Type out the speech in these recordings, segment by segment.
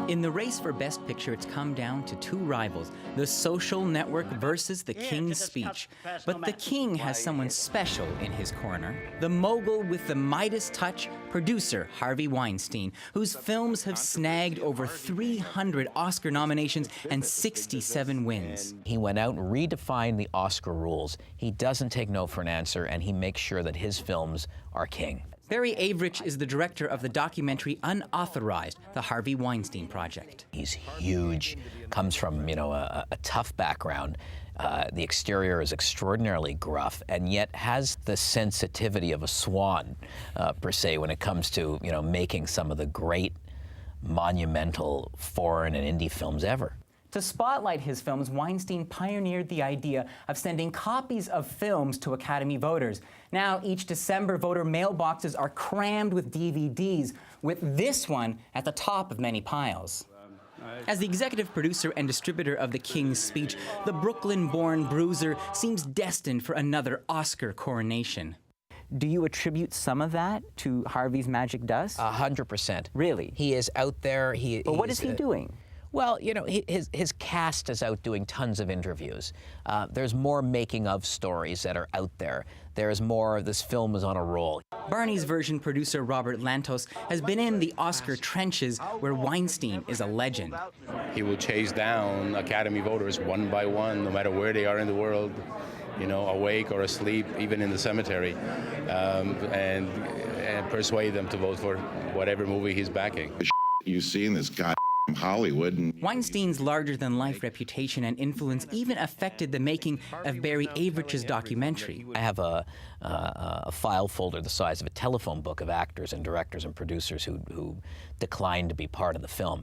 In the race for Best Picture, it's come down to two rivals, The Social Network versus The King's Speech. But The King has someone special in his corner. The mogul with the Midas touch, producer Harvey Weinstein, whose films have snagged over 300 Oscar nominations and 67 wins. He went out and redefined the Oscar rules. He doesn't take no for an answer, and he makes sure that his films are king. Barry Avrich is the director of the documentary Unauthorized, the Harvey Weinstein Project. He's huge, comes from, a tough background. The exterior is extraordinarily gruff, and yet has the sensitivity of a swan, per se, when it comes to, making some of the great monumental foreign and indie films ever. To spotlight his films, Weinstein pioneered the idea of sending copies of films to Academy voters. Now, each December, voter mailboxes are crammed with DVDs, with this one at the top of many piles. As the executive producer and distributor of The King's Speech, the Brooklyn-born bruiser seems destined for another Oscar coronation. Do you attribute some of that to Harvey's magic dust? 100%. Really? He is out there. But what is he doing? Well, his cast is out doing tons of interviews. There's more making of stories that are out there. There's more, this film is on a roll. Barney's version producer Robert Lantos has been in the Oscar trenches where Weinstein is a legend. He will chase down Academy voters one by one, no matter where they are in the world, awake or asleep, even in the cemetery, and persuade them to vote for whatever movie he's backing. You see in this guy Hollywood. And Weinstein's larger-than-life reputation and influence even affected the making of Barry Avrich's documentary. I have a file folder the size of a telephone book of actors and directors and producers who declined to be part of the film.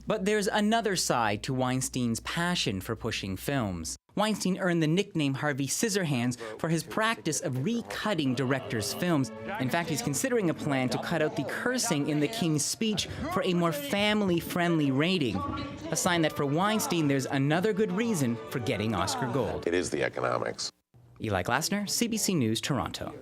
But there's another side to Weinstein's passion for pushing films. Weinstein earned the nickname Harvey Scissorhands for his practice of recutting directors' films. In fact, he's considering a plan to cut out the cursing in The King's Speech for a more family-friendly rating. A sign that for Weinstein, there's another good reason for getting Oscar gold. it is the economics. Eli Glasner, CBC News, Toronto.